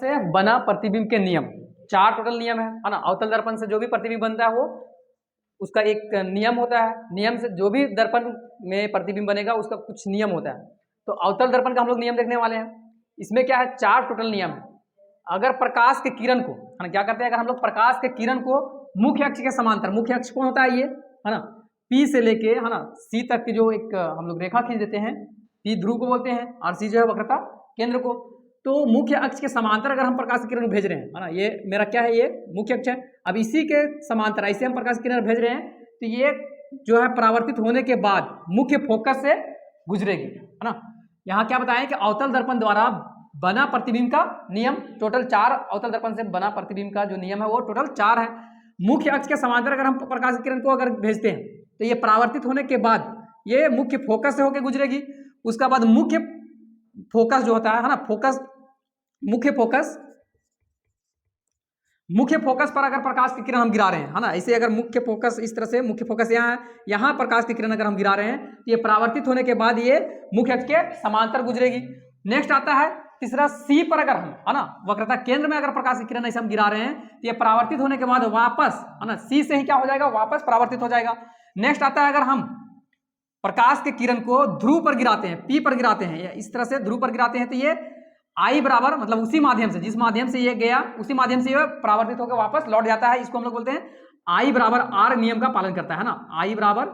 से बना प्रतिबिंब के नियम, 4 टोटल नियम है ना। अवतल दर्पण से जो भी प्रतिबिंब बनता है वो उसका एक नियम होता है, नियम से जो भी दर्पण में प्रतिबिंब बनेगा उसका कुछ नियम होता है। तो अवतल दर्पण का हम लोग नियम देखने वाले हैं। इसमें क्या है, 4 टोटल नियम है। अगर प्रकाश के किरण को है ना, क्या करते हैं, अगर हम लोग प्रकाश के किरण को मुख्य अक्ष के समांतर, मुख्य अक्ष कौन होता है ये है ना, पी से लेके है ना सी तक की जो एक हम लोग रेखा खींच देते हैं, पी ध्रुव को बोलते हैं और सी जो है वक्रता केंद्र को। तो मुख्य अक्ष के समांतर अगर हम प्रकाश की किरण भेज रहे हैं है ना, ये मेरा क्या है, ये मुख्य अक्ष है। अब इसी के समांतर ऐसे हम प्रकाश की किरण भेज रहे हैं तो ये जो है परावर्तित होने के बाद मुख्य फोकस से गुजरेगी है ना। यहाँ क्या बताएं कि अवतल दर्पण द्वारा बना प्रतिबिंब का नियम टोटल 4, अवतल दर्पण से बना प्रतिबिंब का जो नियम है वो टोटल 4 है। मुख्य अक्ष के समांतर अगर हम प्रकाश की किरण को अगर भेजते हैं तो ये परावर्तित होने के बाद ये मुख्य फोकस से होकर गुजरेगी। उसका बाद मुख्य फोकस जो होता है ना, फोकस मुख्य फोकस पर अगर प्रकाश की किरण हम गिरा रहे हैं है ना, ऐसे अगर मुख्य फोकस इस तरह से, मुख्य फोकस यहाँ है, यहाँ प्रकाश की किरण अगर हम गिरा रहे हैं तो ये परावर्तित होने के बाद ये मुख्य अक्ष के समांतर गुजरेगी। नेक्स्ट आता है तीसरा, सी पर अगर हम है ना वक्रता केंद्र में अगर प्रकाश की किरण ऐसे हम गिरा रहे हैं तो ये परावर्तित होने के बाद वापस है ना सी से ही क्या हो जाएगा, वापस परावर्तित हो जाएगा। नेक्स्ट आता है अगर हम प्रकाश के किरण को ध्रुव पर गिराते हैं, पी पर गिराते हैं, इस तरह से ध्रुव पर गिराते हैं तो ये आई बराबर मतलब उसी माध्यम से, जिस माध्यम से ये गया उसी माध्यम से ये परावर्तित होकर वापस लौट जाता है। इसको हम लोग बोलते हैं आई बराबर आर नियम का पालन करता है ना। आई बराबर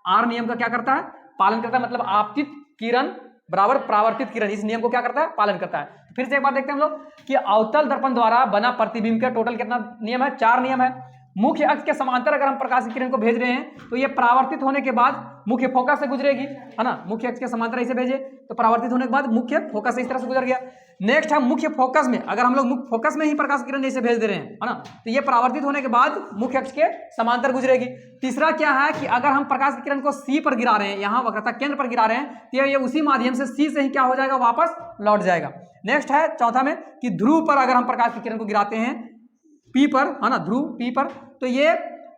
आर नियम का क्या करता है, पालन करता है, मतलब आपतित किरण बराबर परावर्तित किरण, इस नियम को क्या करता है, पालन करता है। फिर से एक बार देखते हैं हम लोग कि अवतल दर्पण द्वारा बना प्रतिबिंब का टोटल कितना नियम है, 4 नियम है। मुख्य अक्ष के समांतर अगर हम प्रकाश की किरण को भेज रहे हैं तो ये परावर्तित होने के बाद मुख्य फोकस से गुजरेगी है ना। मुख्य अक्ष के समांतर ऐसे भेजे तो परावर्तित होने के बाद मुख्य फोकस से इस तरह से गुजर गया। नेक्स्ट है मुख्य फोकस में, अगर हम लोग मुख्य फोकस में ही प्रकाश की किरण ऐसे भेज दे रहे हैं है ना, तो ये परावर्तित होने के बाद मुख्य अक्ष के समांतर गुजरेगी। तीसरा क्या है कि अगर हम प्रकाश की किरण को सी पर गिरा रहे हैं, यहाँ वक्रता केंद्र पर गिरा रहे हैं, तो ये उसी माध्यम से सी से ही क्या हो जाएगा, वापस लौट जाएगा। नेक्स्ट है चौथा में कि ध्रुव पर अगर हम प्रकाश की किरण को गिराते हैं पी पर है ना, ध्रुव पी पर, तो ये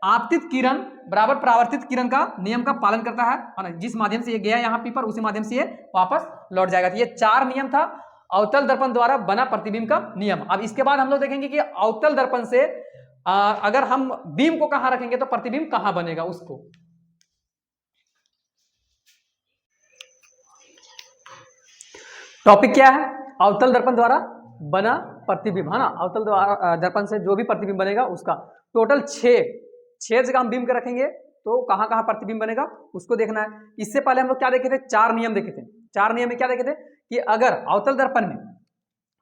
आपतित किरण बराबर परावर्तित किरण का नियम का पालन करता है ना, जिस माध्यम से ये गया यहाँ पी पर उसी माध्यम से ये वापस लौट जाएगा। तो ये 4 नियम था अवतल दर्पण द्वारा बना प्रतिबिंब का नियम। अब इसके बाद हम लोग देखेंगे कि अवतल दर्पण से अगर हम बीम को कहां रखेंगे तो प्रतिबिंब कहां बनेगा उसको। टॉपिक क्या है, अवतल दर्पण द्वारा बना प्रतिबिंब है ना। अवतल दर्पण से जो भी प्रतिबिंब बनेगा उसका टोटल 6 जगह हम बीम के रखेंगे, तो कहां कहां प्रतिबिंब बनेगा उसको देखना है। इससे पहले हम लोग क्या देखे थे, 4 नियम देखे थे। 4 नियम में क्या देखे थे कि अगर अवतल दर्पण में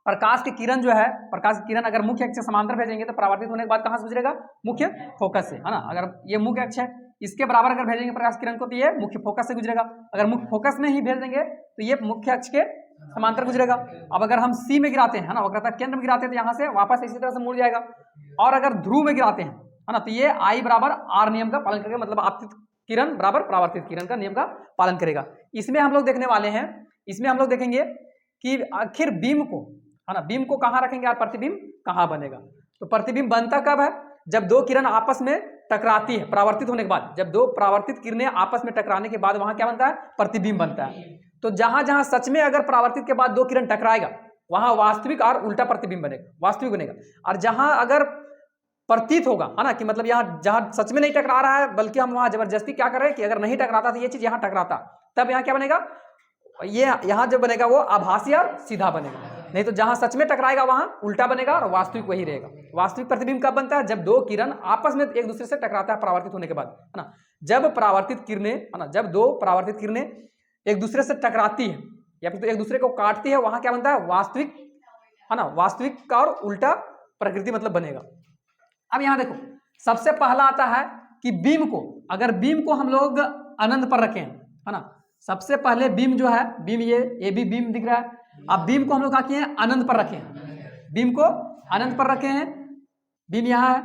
प्रकाश की किरण जो है, प्रकाश की किरण अगर मुख्य अक्ष से समांतर भेजेंगे तो परावर्तित होने के बाद कहां से गुजरेगा, मुख्य फोकस से है ना। अगर ये मुख्य अक्ष है इसके बराबर अगर भेजेंगे प्रकाश किरण को तो ये मुख्य फोकस से गुजरेगा। अगर मुख्य फोकस में ही भेज देंगे तो ये मुख्य अक्ष के समांतर गुजरेगा। अब अगर हम सी में गिराते हैं है ना, वक्रता केंद्र में गिराते हैं तो यहाँ से वापस इसी तरह से मुड़ जाएगा। और अगर ध्रुव में गिराते हैं है ना, तो ये आई बराबर आर नियम का पालन करेगा, मतलब आपतित किरण बराबर परावर्तित किरण का नियम का पालन करेगा। इसमें हम लोग देखने वाले हैं, इसमें हम लोग देखेंगे कि आखिर बीम को है ना, बीम को कहां रखेंगे और प्रतिबिंब कहां बनेगा। तो प्रतिबिंब बनता कब है, जब 2 किरण आपस में टकराती है परावर्तित होने के बाद। जब 2 परावर्तित किरणें आपस में टकराने के बाद वहां क्या बनता है, प्रतिबिंब बनता है। तो जहां जहां सच में अगर परावर्तित के बाद 2 किरण टकराएगा वहां वास्तविक और उल्टा प्रतिबिंब बनेगा, वास्तविक बनेगा। और जहां अगर प्रतीत होगा है ना, कि मतलब यहाँ जहां सच में नहीं टकरा रहा है बल्कि हम वहां जबरदस्ती क्या कर रहे हैं कि अगर नहीं टकराता तो ये चीज यहाँ टकराता, तब यहाँ क्या बनेगा, ये यहाँ जो बनेगा वो आभासी और सीधा बनेगा। नहीं तो जहां सच में टकराएगा वहां उल्टा बनेगा और वास्तविक वही रहेगा। वास्तविक प्रतिबिंब कब बनता है, जब 2 किरण आपस में एक दूसरे से टकराता है परावर्तित होने के बाद है ना। जब परावर्तित किरणें है ना, जब 2 परावर्तित किरणें एक दूसरे से टकराती है या फिर तो एक दूसरे को काटती है, वहां क्या बनता है, वास्तविक है ना, वास्तविक का और उल्टा प्रकृति मतलब बनेगा। अब यहां देखो सबसे पहला आता है कि बीम को, अगर बीम को हम लोग अनंत पर रखें है ना, सबसे पहले बीम जो है, बीम ये भी बीम दिख रहा है। अब बीम को हम लोग क्या किए हैं, अनंत पर रखे हैं, बीम को अनंत पर रखे हैं, बीम यहाँ है।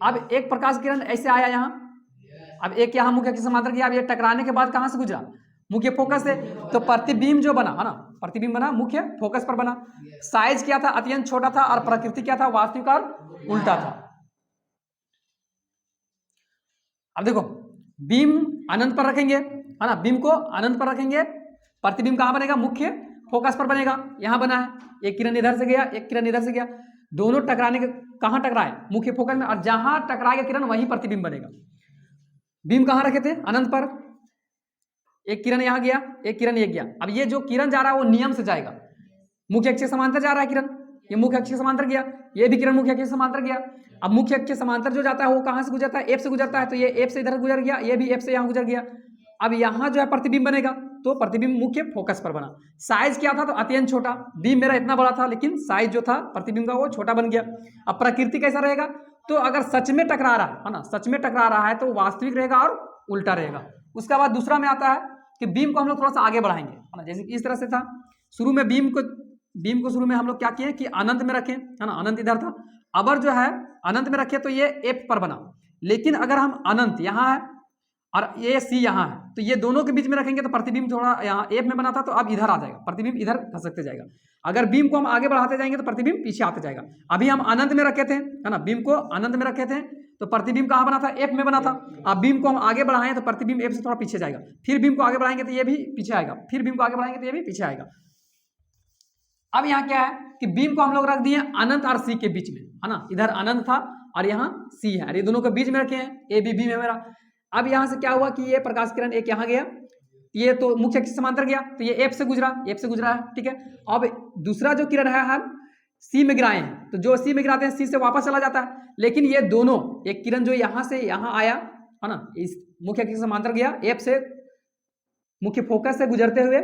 अब एक प्रकाश किरण ऐसे आया यहाँ, अब एक यहाँ मुख्य अक्ष समांतर किया, अब ये टकराने के बाद कहां से गुजरा, मुख्य फोकस से। तो प्रतिबिंब जो बना है ना, प्रतिबिंब बना मुख्य फोकस पर बना। साइज क्या था, अत्यंत छोटा था, और प्रकृति क्या था, वास्तविक और उल्टा था। अब देखो बीम अनंत पर रखेंगे है ना, बीम को अनंत पर रखेंगे, प्रतिबिंब कहां बनेगा, मुख्य फोकस पर बनेगा, यहाँ बना है, एक किरण इधर से गया, एक किरण इधर से गया, दोनों टकराने के कहाँ टकराए, मुख्य फोकस में, और जहां टकराएगा किरण वहीं प्रतिबिंब बनेगा। बीम कहाँ रखे थे, अनंत पर, एक किरण यहाँ गया, एक किरण ये गया। अब ये जो किरण जा रहा है वो नियम से जाएगा, मुख्य अक्ष के समांतर जा रहा है किरण, ये मुख्य अक्ष के समांतर गया, ये भी किरण मुख्य अक्ष के समांतर गया। अब मुख्य अक्ष के समांतर जो जाता है वो कहाँ से गुजरता है, एफ से गुजरता है, तो ये एफ से इधर गुजर गया, ये भी एफ से यहाँ गुजर गया। अब यहाँ जो है प्रतिबिंब बनेगा, तो प्रतिबिंब मुख्य फोकस पर बना। साइज क्या था, तो अत्यंत छोटा, बीम मेरा इतना बड़ा था लेकिन साइज जो था प्रतिबिंब का वो छोटा बन गया। अब प्रकृति कैसा रहेगा, तो अगर सच में टकरा रहा है ना, सच में टकरा रहा है तो वास्तविक रहेगा और उल्टा रहेगा। उसके बाद दूसरा में आता है कि बीम को हम लोग थोड़ा सा आगे बढ़ाएंगे, है ना, जैसे कि इस तरह से था। शुरू में बीम को शुरू में हम लोग क्या किए कि अनंत में रखें, है ना, अनंत इधर था। अबर जो है अनंत में रखे तो ये एफ पर बना, लेकिन अगर हम अनंत यहाँ है और ये सी यहाँ है, तो ये दोनों के बीच में रखेंगे तो प्रतिबिंब थोड़ा यहाँ एफ में बना था तो अब इधर आ जाएगा, प्रतिबिंब इधर खसकते जाएगा। अगर बीम को हम आगे बढ़ाते जाएंगे तो प्रतिबिंब पीछे आते जाएगा। अभी हम अनंत में रखे थे, है ना, बीम को अनंत में रखे थे तो प्रतिबिंब कहाँ बना था, एफ में बना था। अब बीम को हम आगे बढ़ाएं तो प्रतिबिंब एफ से थोड़ा पीछे जाएगा, फिर बीम को आगे बढ़ाएंगे तो ये भी पीछे आएगा, फिर बीम को आगे बढ़ाएंगे तो ये भी पीछे आएगा। अब यहाँ क्या है कि बीम को हम लोग रख दिए अनंत और सी के बीच में, है ना, इधर अनंत था और यहाँ सी है, ये दोनों के बीच में रखे हैं, ए बी बीम है मेरा। अब यहाँ से क्या हुआ कि ये प्रकाश किरण एक यहाँ गया, ये तो मुख्य अक्ष समांतर गया, तो ये एफ से गुजरा है, ठीक है। अब दूसरा जो किरण है हम सी में गिराए हैं, तो जो सी में गिराते हैं सी से वापस चला जाता है, लेकिन ये दोनों, एक किरण जो यहाँ से यहाँ आया, है ना, इस मुख्य अक्ष समांतर गया एफ से मुख्य फोकस से गुजरते हुए,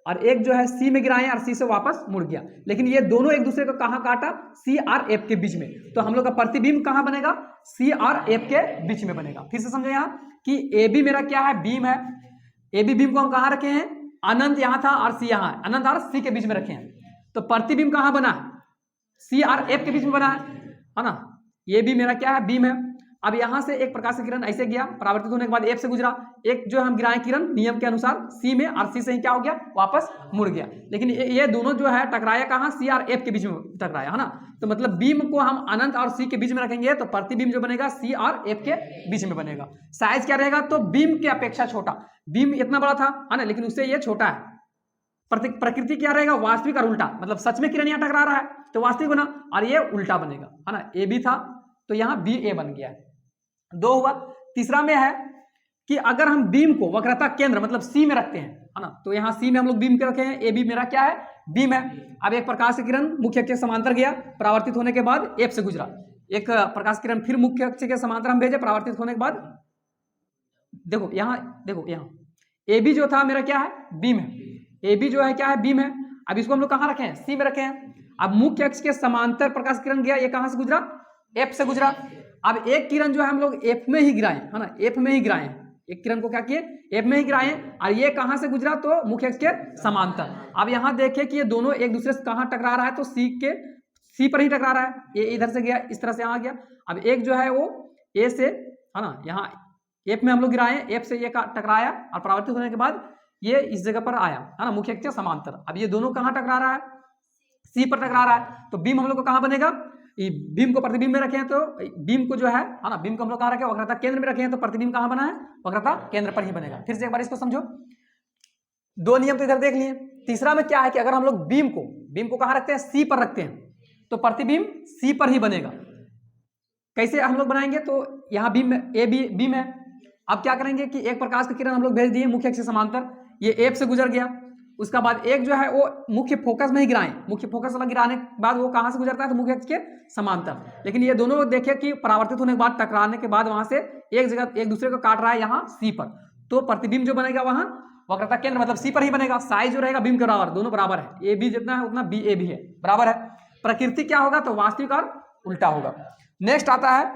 और एक जो है सी में गिराए और सी से वापस मुड़ गया, लेकिन ये दोनों एक दूसरे को कहाँ काटा, सी और एफ के बीच में। तो हम लोग का प्रतिबिंब कहाँ बनेगा, सी और एफ के बीच में बनेगा। फिर से समझो यहाँ कि ए बी मेरा क्या है, बीम है, ए बी बीम को हम कहाँ रखे हैं, अनंत यहाँ था और सी यहाँ है, अनंत और सी के बीच में रखे हैं, तो प्रतिबिंब कहाँ बना है, सी और एफ के बीच में बना है ना। ये भी मेरा क्या है, बीम है। अब यहाँ से एक प्रकाश किरण ऐसे गया, परावर्तित होने के बाद एफ से गुजरा, एक जो हम गिराए किरण नियम के अनुसार सी में, और सी से ही क्या हो गया, वापस मुड़ गया, लेकिन ये दोनों जो है टकराया कहाँ, सी और एफ के बीच में टकराया, है ना। तो मतलब बीम को हम अनंत और सी के बीच में रखेंगे तो प्रतिबिंब जो बनेगा सी और एफ के बीच में बनेगा। साइज क्या रहेगा, तो बीम की अपेक्षा छोटा, बीम इतना बड़ा था, है ना, लेकिन उससे ये छोटा है। प्रकृति क्या रहेगा, वास्तविक और उल्टा, मतलब सच में किरण यहाँ टकरा रहा है तो वास्तविक बना, और ये उल्टा बनेगा, है ना, ए बी था तो यहाँ बी ए बन गया है। दो हुआ। तीसरा में है कि अगर हम बीम को वक्रता केंद्र मतलब सी में रखते हैं, है ना, तो यहाँ सी में हम लोग बीम के रखे हैं, ए बी मेरा क्या है, बीम है। अब एक प्रकाश किरण मुख्य अक्ष के समांतर गया, परावर्तित होने के बाद एफ से गुजरा, एक प्रकाश किरण फिर मुख्य अक्ष के समांतर हम भेजे, परावर्तित होने के बाद देखो यहाँ ए बी जो था मेरा क्या है, बीम है, ए बी जो है क्या है, बीम है। अब इसको हम लोग कहाँ रखे हैं, सी में रखे हैं। अब मुख्य अक्ष के समांतर प्रकाश किरण गया, ये कहाँ से गुजरा, एफ से गुजरा। अब एक किरण जो है हम लोग एफ में ही गिराए, है ना, एफ में ही गिराए हैं, एक किरण को क्या किए, एफ में ही गिराए, और ये कहाँ से गुजरा, तो मुख्य अक्ष के समांतर। अब यहाँ देखिए कि ये दोनों एक दूसरे से कहाँ टकरा रहा है, तो सी पर ही टकरा रहा है, ये इधर से गया, इस तरह से यहाँ गया। अब एक जो है वो ए से, है ना, यहाँ एफ में हम लोग गिराए, एफ से ये टकराया और परावर्तित होने के बाद ये इस जगह पर आया, है ना, मुख्य अक्ष के समांतर। अब ये दोनों कहाँ टकरा रहा है, सी पर टकरा रहा है, तो बीम हम लोग को कहाँ बनेगा, बीम को प्रतिबिंब में रखे हैं तो बीम को जो है ना, बीम को हम लोग कहाँ रखे, वक्रता केंद्र में रखे हैं तो प्रतिबिंब कहाँ बना है, वक्रता केंद्र पर ही बनेगा। फिर से एक बार इसको समझो, दो नियम तो इधर देख लिए। तीसरा में क्या है कि अगर हम लोग बीम को कहाँ रखते हैं, सी पर रखते हैं, तो प्रतिबिंब सी पर ही बनेगा। कैसे हम लोग बनाएंगे, तो यहाँ बीम ए बी बीम है। अब क्या करेंगे कि एक प्रकाश की किरण हम लोग भेज दिए मुख्य अक्ष से समांतर, ये एफ से गुजर गया, उसका बाद एक जो है वो मुख्य फोकस में ही गिराएं, मुख्य फोकस वाला गिराने के बाद वो कहाँ से गुजरता है, तो मुख्य अक्ष के समांतर। लेकिन ये दोनों देखे कि परावर्तित होने के बाद, टकराने के बाद वहां से एक जगह एक दूसरे को काट रहा है, यहाँ सी पर, तो प्रतिबिंब जो बनेगा वहां वक्रता केंद्र मतलब सी पर ही बनेगा। साइज जो रहेगा बीम के बराबर, दोनों बराबर है, ए बी जितना है उतना बी ए भी है, बराबर है। प्रकृति क्या होगा, तो वास्तविक और उल्टा होगा। नेक्स्ट आता है,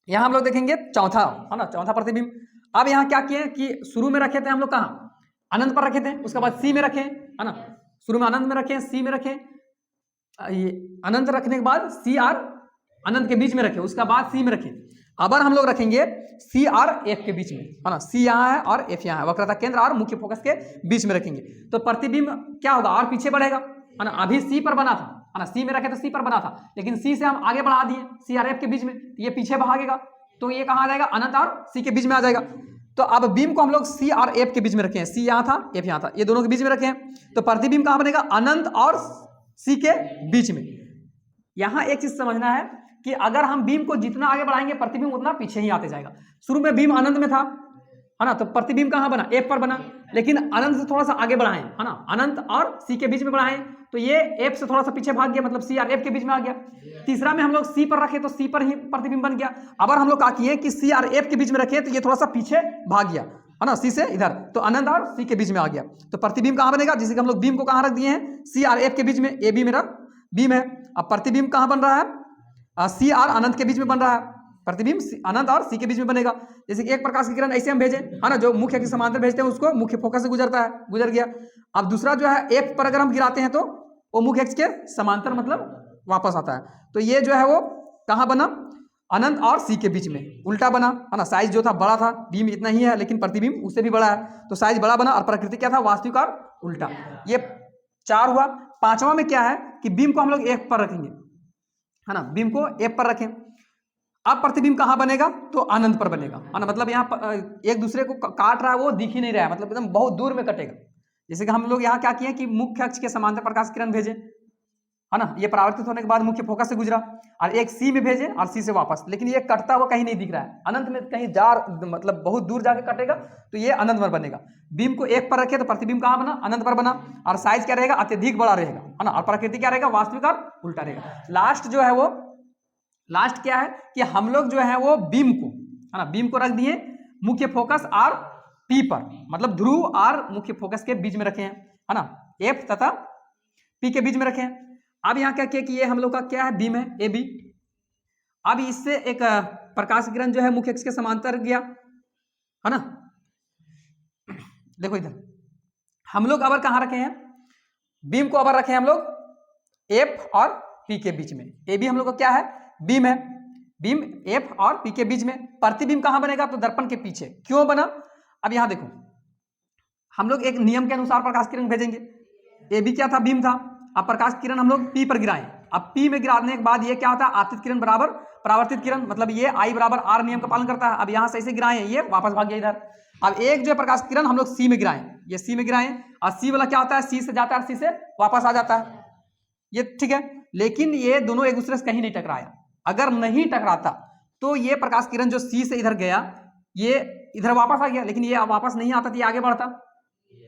यहाँ हम लोग देखेंगे चौथा, है ना, चौथा प्रतिबिंब। अब यहाँ क्या किए कि शुरू में रखे थे हम लोग कहाँ, अनंत पर रखे थे, उसके बाद सी में रखे, है ना, शुरू में अनंत में रखे, सी में रखे, ये अनंत रखने के बाद सी और अनंत के बीच में रखे, उसका बाद सी में रखे। अब हम लोग रखेंगे सी और एफ के बीच में, है ना, सी यहाँ है और एफ यहाँ है, वक्रता केंद्र और मुख्य फोकस के बीच में रखेंगे, तो प्रतिबिंब क्या होगा, और पीछे बढ़ेगा, है ना। अभी सी पर बना था, है ना, सी में रखे तो सी पर बना था, लेकिन सी से हम आगे बढ़ा दिए, सी और एफ के बीच में, तो ये पीछे भागेगा, तो ये कहाँ आ जाएगा, अनंत और सी के बीच में आ जाएगा। तो अब बीम को हम लोग सी और एफ के बीच में रखे हैं, सी यहाँ था, एफ यहाँ था, ये दोनों के बीच में रखे हैं, तो प्रतिबिंब कहाँ बनेगा, अनंत और सी के बीच में। यहां एक चीज समझना है कि अगर हम बीम को जितना आगे बढ़ाएंगे प्रतिबिंब उतना पीछे ही आते जाएगा। शुरू में बीम अनंत में था, है ना, तो प्रतिबिंब कहां बना, एफ पर बना, लेकिन अनंत से थोड़ा सा आगे बढ़ाएं, है ना, अनंत और सी के बीच में बढ़ाएं, तो ये एफ से थोड़ा सा पीछे भाग गया, मतलब सी और एफ के बीच में आ गया। तीसरा में हम लोग सी पर रखे तो सी पर ही प्रतिबिंब बन गया। अगर हम लोग क्या किए कि सी और एफ के बीच में रखे तो ये थोड़ा सा पीछे भाग गया, है ना, सी से इधर, तो अनंत और सी के बीच में आ गया। तो प्रतिबिंब कहां बनेगा, जिसे हम लोग बीम को कहां रख दिए हैं, सी और एफ के बीच में, ए बी मेरा बीम है। अब प्रतिबिंब कहां बन रहा है, सी और अनंत के बीच में बन रहा है, प्रतिबिंब अनंत और सी के बीच में बनेगा। जैसे कि एक प्रकाश की किरण ऐसे हम भेजें, है ना, जो मुख्य के समांतर भेजते हैं उसको मुख्य फोकस से गुजरता है, गुजर गया। अब दूसरा जो है एफ पर अगर हम गिराते हैं तो वो मुख्य एक्स के समांतर मतलब वापस आता है। तो ये जो है वो कहां बना, अनंत और सी के बीच में, उल्टा बना, है ना, साइज जो था बड़ा था, बीम इतना ही है लेकिन प्रतिबिंब उससे भी बड़ा है, तो साइज बड़ा बना और प्रकृति क्या था, वास्तविक और उल्टा। ये 4 हुआ। पांचवा में क्या है कि बीम को हम लोग एफ पर रखेंगे, है ना, बीम को एफ पर रखें। अब प्रतिबिंब कहां बनेगा, तो अनंत पर बनेगा, है ना, मतलब यहाँ एक दूसरे को काट रहा है, वो दिख ही नहीं रहा है, मतलब एकदम बहुत दूर में कटेगा। जैसे कि हम लोग यहाँ क्या किए कि मुख्य अक्ष के समांतर प्रकाश किरण भेजे, है ना, ये परावर्तित होने के बाद मुख्य फोकस से गुजरा, और एक सी में भेजे और सी से वापस, लेकिन ये कटता हुआ कहीं नहीं दिख रहा है, अनंत में कहीं मतलब बहुत दूर जाके कटेगा, तो ये अनंत पर बनेगा। बीम को एक पर रखे तो प्रतिबिंब कहां बना, अनंत पर बना, और साइज क्या रहेगा, अत्यधिक बड़ा रहेगा, है ना, और प्रकृति क्या रहेगा, वास्तविक और उल्टा रहेगा। लास्ट जो है वो, लास्ट क्या है कि हम लोग जो है वो बीम को, है ना, बीम को रख दिए मुख्य फोकस और पी पर, मतलब ध्रुव और मुख्य फोकस के बीच में रखे हैं, है ना, एफ तथा पी के बीच में रखे हैं। अब यहाँ क्या किया कि ये हम लोग का क्या है, बीम है ए बी। अब इससे एक प्रकाश किरण जो है मुख्य अक्ष के समांतर गया, है ना, देखो इधर हम लोग अबर कहाँ रखे हैं, बीम को अबर रखे हैं हम लोग एफ और पी के बीच में। ए बी हम लोग का क्या है, बीम है, बीम एफ और पी के बीच में। प्रतिबिंब कहां बनेगा, तो दर्पण के पीछे। क्यों बना, अब यहां देखो हम लोग एक नियम के अनुसार प्रकाश किरण भेजेंगे। ए बी क्या था, बीम था, अब प्रकाश किरण हम लोग पी पर गिराएं। अब पी में गिराने के बाद ये क्या होता है, आपतित किरण बराबर परावर्तित किरण, मतलब ये आई बराबर आर नियम का पालन करता है। अब यहां से ऐसे गिराएं, ये वापस भाग गया इधर। अब एक जो प्रकाश किरण हम लोग सी में गिराएं, ये सी में गिराएं, और सी वाला क्या होता है, सी से जाता है, सी से वापस आ जाता है, ये ठीक है। लेकिन ये दोनों एक दूसरे से कहीं नहीं टकराया, अगर नहीं टकराता तो ये प्रकाश किरण जो सी से इधर गया ये इधर वापस आ गया, लेकिन ये वापस नहीं आता तो ये आगे बढ़ता,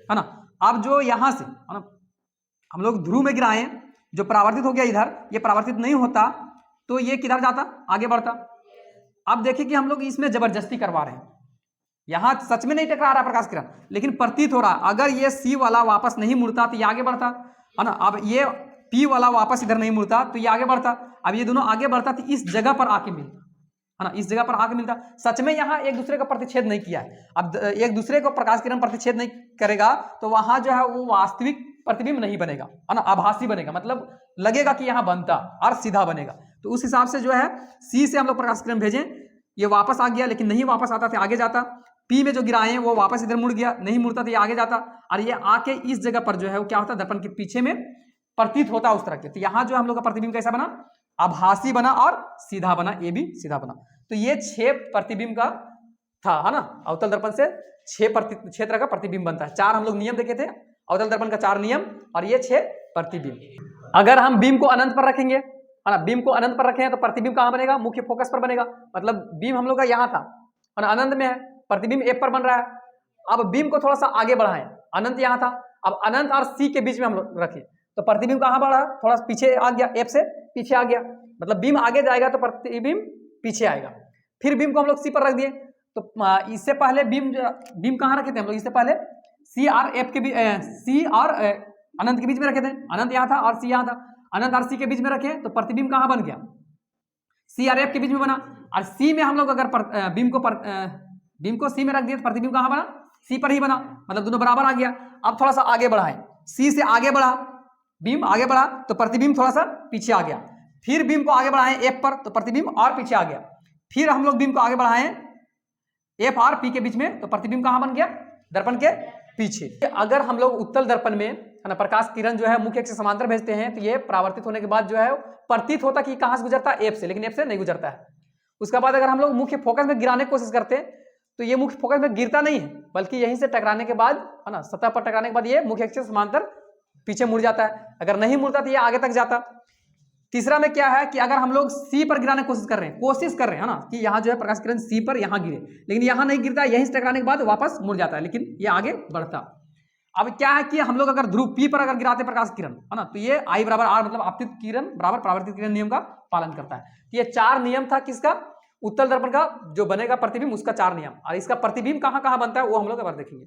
है ना। अब जो यहां से, है ना, हम लोग ध्रुव में गिराएं, जो परावर्तित हो गया इधर, ये परावर्तित नहीं होता तो ये किधर जाता, आगे बढ़ता। अब देखिए कि हम लोग इसमें जबरदस्ती करवा रहे हैं, यहां सच में नहीं टकरा रहा प्रकाश किरण, लेकिन प्रतीत हो रहा, अगर ये सी वाला वापस नहीं मुड़ता तो ये आगे बढ़ता, है ना। अब ये पी वाला वापस इधर नहीं मुड़ता तो ये आगे बढ़ता। अब ये दोनों आगे बढ़ता तो इस जगह पर आके मिलता, है ना, इस जगह पर आके मिलता। सच में यहाँ एक दूसरे का प्रतिच्छेद नहीं किया है। अब एक दूसरे को प्रकाश किरण प्रतिच्छेद नहीं करेगा तो वहां जो है वो वास्तविक प्रतिबिंब नहीं बनेगा, है ना, आभासी बनेगा, मतलब लगेगा कि यहाँ बनता और सीधा बनेगा। तो उस हिसाब से जो है सी से हम लोग प्रकाश किरण भेजें, ये वापस आ गया, लेकिन नहीं वापस आता था, आगे जाता। पी में जो गिराए वो वापस इधर मुड़ गया, नहीं मुड़ता तो ये आगे जाता, और ये आके इस जगह पर जो है वो क्या होता, दर्पण के पीछे में प्रतीत होता उस तरह के। तो यहाँ जो हम लोग का प्रतिबिंब कैसा बना, आभासी बना और सीधा बना, ये भी सीधा बना। तो ये 6 प्रतिबिंब का था, है ना, अवतल दर्पण से 6 तरह का प्रतिबिंब बनता है। 4 हम लोग नियम देखे थे, अवतल दर्पण का 4 नियम, और ये 6 प्रतिबिंब। अगर हम बीम को अनंत पर रखेंगे, है ना, बीम को अनंत पर रखें तो प्रतिबिंब कहां बनेगा, मुख्य फोकस पर बनेगा, मतलब बीम हम लोग का यहाँ था, है ना, अनंत में है, प्रतिबिंब एफ पर बन रहा है। अब बीम को थोड़ा सा आगे बढ़ाएं, अनंत यहाँ था, अब अनंत और सी के बीच में हम लोग रखें तो प्रतिबिंब कहां बढ़ा, थोड़ा पीछे आ गया, एफ से पीछे आ गया, मतलब बीम आगे जाएगा तो प्रतिबिंब पीछे आएगा। फिर बीम को हम लोग सी पर रख दिए, तो इससे पहले बीम कहां रखे थे हम लोग, इससे पहले सी और एफ के बीच, सी और अनंत के बीच में रखे थे, अनंत यहाँ था और सी यहाँ था, अनंत और सी के बीच में रखे तो प्रतिबिंब कहां बन गया, सी और एफ के बीच में बना। और सी में हम लोग अगर बीम को सी में रख दिए तो प्रतिबिंब कहां बना, सी पर ही बना, मतलब दोनों बराबर आ गया। अब थोड़ा सा आगे बढ़ाएं, सी से आगे बढ़ा, बीम आगे बढ़ा तो प्रतिबिंब थोड़ा सा पीछे आ गया। फिर बीम को आगे बढ़ाएं एफ पर तो प्रतिबिंब और पीछे आ गया। फिर हम लोग बीम को आगे बढ़ाएं एफ और पी के बीच में तो प्रतिबिंब कहां बन गया, दर्पण के पीछे। अगर हम लोग उत्तल दर्पण में, है ना, प्रकाश किरण जो है मुख्य अक्ष से समांतर भेजते हैं तो ये परावर्तित होने के बाद जो है प्रतीत होता कि कहां से गुजरता है, एफ से, लेकिन एफ से नहीं गुजरता है। उसके बाद अगर हम लोग मुख्य फोकस में गिराने की कोशिश करते हैं तो ये मुख्य फोकस में गिरता नहीं है, बल्कि यहीं से टकराने के बाद, है ना, सतह पर टकराने के बाद ये मुख्य अक्ष से समांतर पीछे मुड़ जाता है। अगर नहीं मुड़ता तो ये आगे तक जाता। तीसरा में क्या है कि अगर हम लोग सी पर गिराने की कोशिश कर रहे हैं, है ना, कि यहाँ जो है प्रकाश किरण सी पर यहाँ गिरे, लेकिन यहाँ नहीं गिरता, यहीं से टकराने के बाद वापस मुड़ जाता है, लेकिन ये आगे बढ़ता। अब क्या है कि हम लोग अगर ध्रुव पी पर अगर गिराते प्रकाश किरण, है ना, तो ये I बराबर R मतलब आपतित किरण बराबर परावर्तित किरण नियम का पालन करता है। तो ये 4 नियम था किसका, उत्तल दर्पण का जो बनेगा प्रतिबिंब, उसका 4 नियम। और इसका प्रतिबिंब कहाँ कहाँ बनता है वो हम लोग एक बार देखेंगे।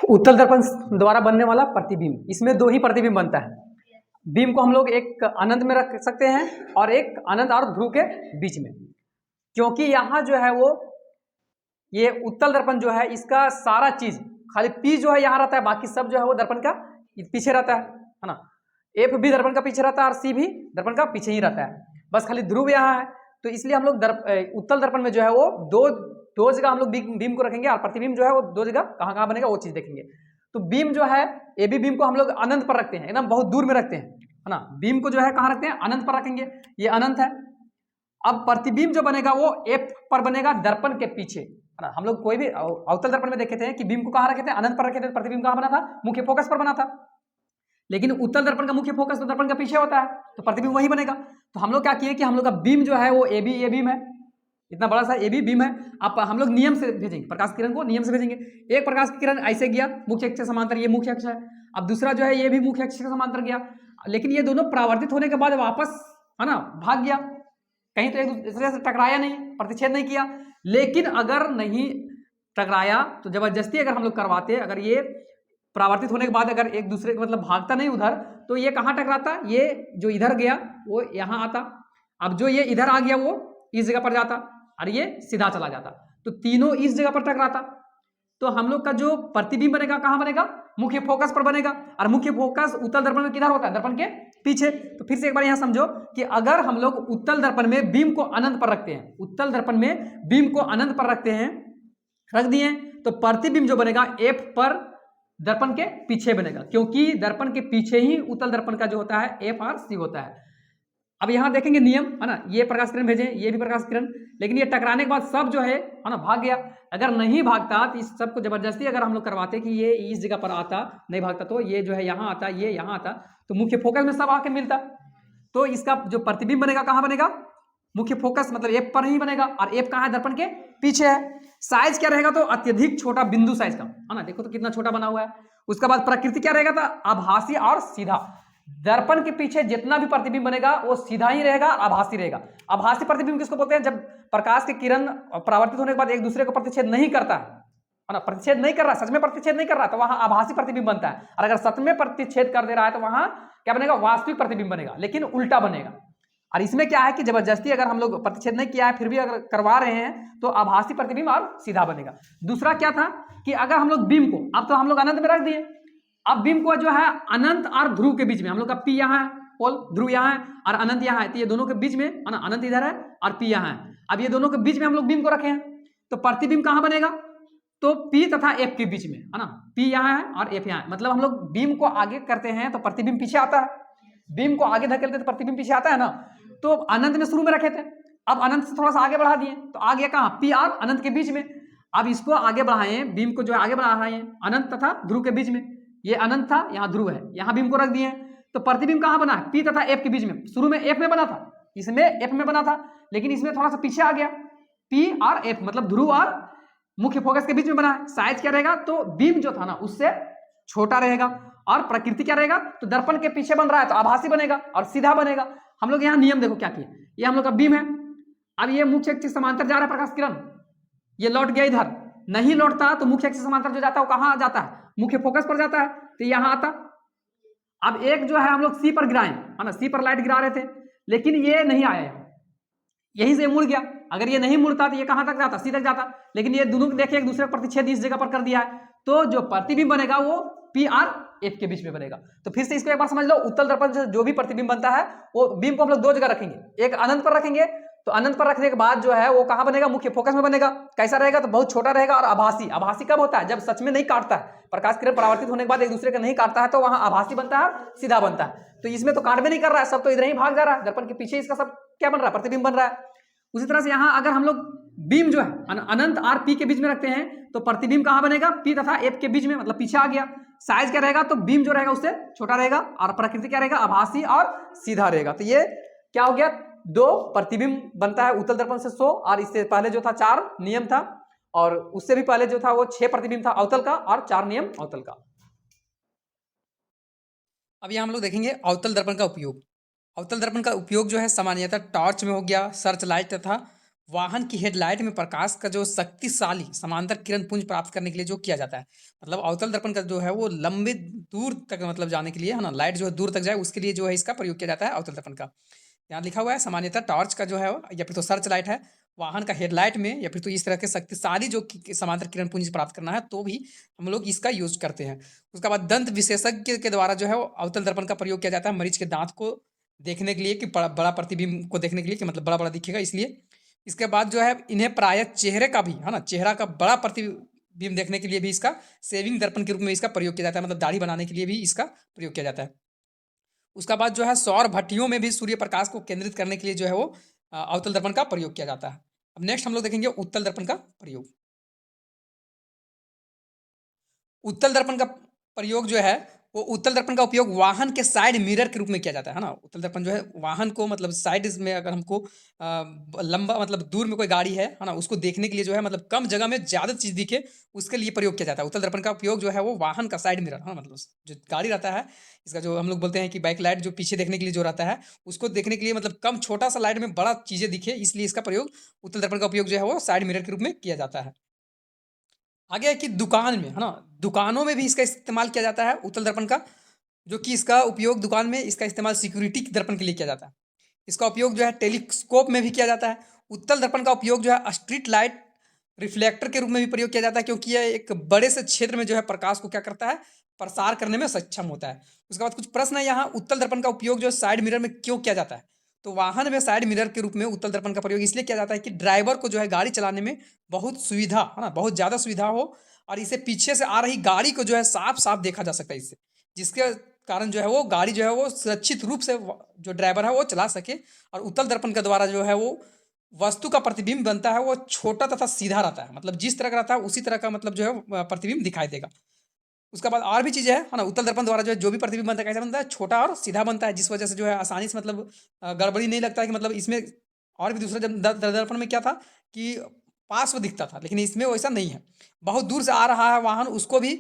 उत्तल दर्पण द्वारा बनने वाला प्रतिबिंब, इसमें 2 ही प्रतिबिंब बनता है। बीम को हम लोग एक अनंत में रख सकते हैं और एक अनंत और ध्रुव के बीच में, क्योंकि यहाँ जो है वो ये उत्तल दर्पण जो है इसका सारा चीज खाली पी जो है यहाँ रहता है, बाकी सब जो है वो दर्पण का पीछे रहता है ना। एफ भी दर्पण का पीछे रहता है और सी भी दर्पण का पीछे ही रहता है, बस खाली ध्रुव यहाँ है। तो इसलिए हम लोग उत्तल दर्पण में जो है वो दो जगह हम लोग बीम को रखेंगे और प्रतिबिंब जो है वो 2 जगह कहाँ कहाँ बनेगा वो चीज देखेंगे। तो बीम जो है ए बी बीम को हम लोग अनंत पर रखते हैं, एकदम बहुत दूर में रखते हैं, है ना। बीम को जो है कहाँ रखते हैं, अनंत पर रखेंगे, ये अनंत है। अब प्रतिबिंब जो बनेगा वो एफ पर बनेगा दर्पण के पीछे, है ना। हम लोग कोई भी अवतल दर्पण में देखे थे कि बीम को कहाँ रखे थे, अनंत पर रखे थे, प्रतिबिंब कहाँ बना था, मुख्य फोकस पर बना था। लेकिन उत्तल दर्पण का मुख्य फोकस तो दर्पण का पीछे होता है, तो प्रतिबिंब वही बनेगा। तो हम लोग क्या किए कि हम लोग का बीम जो है वो ए बीम है, इतना बड़ा सा ए बी बीम है। अब हम लोग नियम से भेजेंगे, प्रकाश किरण को नियम से भेजेंगे। एक प्रकाश की किरण ऐसे गया मुख्य अक्ष से समांतर, ये मुख्य अक्ष है। अब दूसरा जो है ये भी मुख्य अक्ष से समांतर गया, लेकिन ये दोनों परावर्तित होने के बाद वापस, है ना, भाग गया, कहीं तो एक दूसरे से टकराया नहीं, प्रतिच्छेद नहीं किया। लेकिन अगर नहीं टकराया तो जबरदस्ती अगर हम लोग करवाते, अगर ये परावर्तित होने के बाद अगर एक दूसरे के मतलब भागता नहीं उधर, तो ये कहाँ टकराता, ये जो इधर गया वो यहाँ आता, अब जो ये इधर आ गया वो इस जगह पर जाता और ये सीधा चला जाता, तो तीनों इस जगह पर टकराता। तो हम लोग का जो प्रतिबिंब बनेगा कहाँ बनेगा, मुख्य फोकस पर बनेगा। और मुख्य फोकस उत्तल दर्पण में किधर होता है, दर्पण के पीछे। तो फिर से एक बार यहाँ समझो कि अगर हम लोग उत्तल दर्पण में बीम को अनंत पर रखते हैं, उत्तल दर्पण में बीम को अनंत पर रखते हैं, रख दिए, तो प्रतिबिंब जो बनेगा एफ पर दर्पण के पीछे बनेगा, क्योंकि दर्पण के पीछे ही उत्तल दर्पण का जो होता है एफ आर सी होता है। अब यहाँ देखेंगे नियम, है ना, ये प्रकाश किरण भेजे, ये भी प्रकाश किरण, लेकिन ये टकराने के बाद सब जो है ना भाग गया। अगर नहीं भागता तो इस सब को जबरदस्ती अगर हम लोग करवाते कि ये इस जगह पर आता, नहीं भागता तो ये जो है यहाँ आता, ये यहाँ आता, तो मुख्य फोकस में सब आके मिलता। तो इसका जो प्रतिबिंब बनेगा कहाँ बनेगा, मुख्य फोकस मतलब एफ पर ही बनेगा, और एफ कहाँ है, दर्पण के पीछे है। साइज क्या रहेगा, तो अत्यधिक छोटा बिंदु साइज का, है ना, देखो तो कितना छोटा बना हुआ है। उसके बाद प्रकृति क्या रहेगा, था आभासी और सीधा। दर्पण के पीछे जितना भी प्रतिबिंब बनेगा वो सीधा ही रहेगा, आभासी रहेगा। आभासी प्रतिबिंब किसको बोलते हैं, जब प्रकाश की किरण परावर्तित होने के बाद एक दूसरे को प्रतिच्छेद नहीं करता है ना, प्रतिच्छेद नहीं कर रहा, सच में प्रतिच्छेद नहीं कर रहा, तो वहां आभासी प्रतिबिंब बनता है। और अगर सच में प्रतिच्छेद कर दे रहा है तो वहां क्या बनेगा, वास्तविक प्रतिबिंब बनेगा, लेकिन उल्टा बनेगा। और इसमें क्या है कि जबरदस्ती अगर हम लोग प्रतिच्छेद नहीं किया है फिर भी अगर करवा रहे हैं तो आभासी प्रतिबिंब और सीधा बनेगा। दूसरा क्या था कि अगर हम लोग बीम को, अब तो हम लोग अनंत में रख दिए, अब बीम को जो है अनंत और ध्रुव के बीच में, हम लोग का पी यहाँ है, पोल ध्रुव यहाँ है और अनंत यहाँ है, तो ये दोनों के बीच में, है ना, अनंत इधर है और पी यहाँ है। अब ये दोनों के बीच में हम लोग बीम को रखे हैं, तो प्रतिबिंब कहाँ बनेगा, तो पी तथा एफ के बीच में, है ना, पी यहाँ है और एफ यहाँ है। मतलब हम लोग बीम को आगे करते हैं तो प्रतिबिंब पीछे आता है, बीम को आगे धकेलते तो प्रतिबिंब पीछे आता है ना। तो अनंत में शुरू में रखे थे, अब अनंत से थोड़ा सा आगे बढ़ा दिए, तो आ गया कहाँ, पी और अनंत के बीच में। अब इसको आगे बढ़ाए, बीम को जो है आगे बढ़ा रहे हैं अनंत तथा ध्रुव के बीच में, ये अनंत था, यहाँ ध्रुव है, यहाँ बीम को रख दिए, तो प्रतिबिंब कहाँ बना है, पी तथा एफ के बीच में। शुरू में एफ में बना था, इसमें एफ में बना था, लेकिन इसमें थोड़ा सा पीछे आ गया, पी और एफ मतलब ध्रुव और मुख्य फोकस के बीच में बना है। साइज क्या रहेगा, तो बीम जो था ना उससे छोटा रहेगा, और प्रकृति क्या रहेगा, तो दर्पण के पीछे बन रहा है तो आभासी बनेगा और सीधा बनेगा। हम लोग यहाँ नियम देखो क्या किए, ये हम लोग का बीम है, अब ये मुख्य अक्ष समांतर जा रहा है प्रकाश किरण, ये लौट गया इधर, नहीं लौटता तो मुख्य अक्ष समांतर जो जाता है वो कहाँ जाता है, मुख्य फोकस पर जाता है, तो यहाँ आता। अब एक जो है हम लोग सी पर गिराए, है ना, सी पर लाइट गिरा रहे थे, लेकिन ये नहीं आया, यहीं से मुड़ गया। अगर ये नहीं मुड़ता तो ये कहाँ तक जाता, सी तक जाता, लेकिन ये दोनों देखिए एक दूसरे का प्रतिच्छेद इस जगह पर कर दिया है, तो जो प्रतिबिंब बनेगा वो पी आर एफ के बीच में बनेगा। तो फिर से इसको एक बार समझ लो, उत्तल दर्पण से जो भी प्रतिबिंब बनता है वो बीम को हम लोग 2 जगह रखेंगे, एक अनंत पर रखेंगे, तो अनंत पर रखने के बाद जो है वो कहाँ बनेगा, मुख्य फोकस में बनेगा। कैसा रहेगा, तो बहुत छोटा रहेगा। और आभासी, आभासी कब होता है, जब सच में नहीं काटता है, प्रकाश किरण परावर्तित होने के बाद एक दूसरे का नहीं काटता है, तो वहां आभासी बनता है, सीधा बनता है। तो इसमें तो काट भी नहीं कर रहा है, सब तो इधर ही भाग जा रहा है, दर्पण के पीछे इसका सब क्या बन रहा है, प्रतिबिंब बन रहा है। उसी तरह से यहाँ अगर हम लोग बीम जो है अनंत आर पी के बीच में रखते हैं तो प्रतिबिंब कहाँ बनेगा, पी तथा एफ के बीच में, मतलब पीछे आ गया। साइज क्या रहेगा, तो बीम जो रहेगा उससे छोटा रहेगा, और प्रकृति क्या रहेगा, आभासी और सीधा रहेगा। तो ये क्या हो गया, 2 प्रतिबिंब बनता है उत्तल दर्पण से 100, और इससे पहले जो था 4 नियम था, और उससे भी पहले जो था वो 6 प्रतिबिंब था अवतल का और 4 नियम अवतल का। अब यहाँ हम लोग देखेंगे अवतल दर्पण का उपयोग। अवतल दर्पण का उपयोग जो है सामान्यतः टॉर्च में हो गया, सर्च लाइट तथा वाहन की हेडलाइट में प्रकाश का जो शक्तिशाली समांतर किरण पुंज प्राप्त करने के लिए जो किया जाता है। मतलब अवतल दर्पण का जो है वो लंबे दूर तक मतलब जाने के लिए है ना, लाइट जो है दूर तक जाए उसके लिए जो है इसका प्रयोग किया जाता है अवतल दर्पण का। यहाँ लिखा हुआ है सामान्यतः टॉर्च का जो है या फिर तो सर्च लाइट है, वाहन का हेडलाइट में, या फिर तो इस तरह के शक्तिशाली जो समांतर किरण पुंज प्राप्त करना है तो भी हम लोग इसका यूज करते हैं। उसके बाद दंत विशेषज्ञ के द्वारा जो है अवतल दर्पण का प्रयोग किया जाता है मरीज के दांत को देखने के लिए, कि बड़ा प्रतिबिंब को देखने के लिए, कि मतलब बड़ा बड़ा दिखेगा इसलिए। इसके बाद जो है इन्हें प्राय चेहरे का भी है ना, चेहरा का बड़ा प्रतिबिंब देखने के लिए भी इसका शेविंग दर्पण के रूप में इसका प्रयोग किया जाता है, मतलब दाढ़ी बनाने के लिए भी इसका प्रयोग किया जाता है। उसका बाद जो है सौर भट्टियों में भी सूर्य प्रकाश को केंद्रित करने के लिए जो है वो अवतल दर्पण का प्रयोग किया जाता है। अब नेक्स्ट हम लोग देखेंगे उत्तल दर्पण का प्रयोग। उत्तल दर्पण का प्रयोग जो है वो उत्तल दर्पण का उपयोग वाहन के साइड मिरर के रूप में किया जाता है ना। उत्तल दर्पण जो है वाहन को मतलब साइड में अगर हमको लंबा मतलब दूर में कोई गाड़ी है ना, उसको देखने के लिए जो है मतलब कम जगह में ज़्यादा चीज़ दिखे उसके लिए प्रयोग किया जाता है। उत्तल दर्पण का उपयोग जो है वो वाहन का साइड मिरर, हाँ मतलब जो गाड़ी रहता है इसका, जो हम लोग बोलते हैं कि बाइक लाइट जो पीछे देखने के लिए जो रहता है उसको देखने के लिए मतलब कम छोटा सा लाइट में बड़ा चीज़ें दिखे, इसलिए इसका प्रयोग उत्तल दर्पण का उपयोग जो है वो साइड मिरर के रूप में किया जाता है। आगे है कि दुकान में है ना, दुकानों में भी इसका इस्तेमाल किया जाता है उत्तल दर्पण का, जो कि इसका उपयोग दुकान में इसका इस्तेमाल सिक्योरिटी दर्पण के लिए किया जाता है। इसका उपयोग जो है टेलीस्कोप में भी किया जाता है। उत्तल दर्पण का उपयोग जो है स्ट्रीट लाइट रिफ्लेक्टर के रूप में भी प्रयोग किया जाता है, क्योंकि यह एक बड़े से क्षेत्र में जो है प्रकाश को क्या करता है, प्रसार करने में सक्षम होता है। उसके बाद कुछ प्रश्न है यहाँ, उत्तल दर्पण का उपयोग जो है साइड मिरर में क्यों किया जाता है। तो वाहन में साइड मिरर के रूप में उत्तल दर्पण का प्रयोग इसलिए किया जाता है कि ड्राइवर को जो है गाड़ी चलाने में बहुत सुविधा है ना, बहुत ज़्यादा सुविधा हो, और इसे पीछे से आ रही गाड़ी को जो है साफ साफ देखा जा सकता है इससे, जिसके कारण जो है वो गाड़ी जो है वो सुरक्षित रूप से जो ड्राइवर है वो चला सके। और उत्तल दर्पण के द्वारा जो है वो वस्तु का प्रतिबिंब बनता है वो छोटा तथा सीधा रहता है, मतलब जिस तरह का रहता है उसी तरह का मतलब जो है प्रतिबिंब दिखाई देगा। उसके बाद और भी चीज़ें है ना, उत्तल दर्पण द्वारा जो है जो भी प्रतिबिंब बनता है कैसा बनता है, छोटा और सीधा बनता है, जिस वजह से जो है आसानी से मतलब गड़बड़ी नहीं लगता है कि मतलब इसमें। और भी दूसरा जब दर्पण में क्या था कि पार्श्व दिखता था, लेकिन इसमें वैसा नहीं है, बहुत दूर से आ रहा है वाहन उसको भी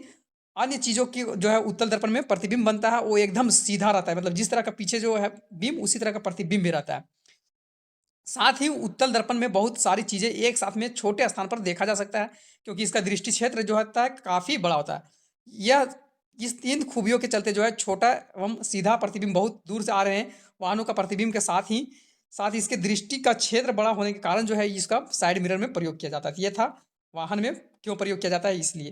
अन्य चीज़ों की जो है उत्तल दर्पण में प्रतिबिंब बनता है वो एकदम सीधा रहता है, मतलब जिस तरह का पीछे जो है बिंब उसी तरह का प्रतिबिंब भी रहता है। साथ ही उत्तल दर्पण में बहुत सारी चीज़ें एक साथ में छोटे स्थान पर देखा जा सकता है, क्योंकि इसका दृष्टि क्षेत्र जो होता है काफ़ी बड़ा होता है। यह इस 3 खूबियों के चलते जो है छोटा एवं सीधा प्रतिबिंब बहुत दूर से आ रहे हैं वाहनों का प्रतिबिंब के साथ ही इसके दृष्टि का क्षेत्र बड़ा होने के कारण जो है इसका साइड मिरर में प्रयोग किया जाता है। ये था वाहन में क्यों प्रयोग किया जाता है इसलिए।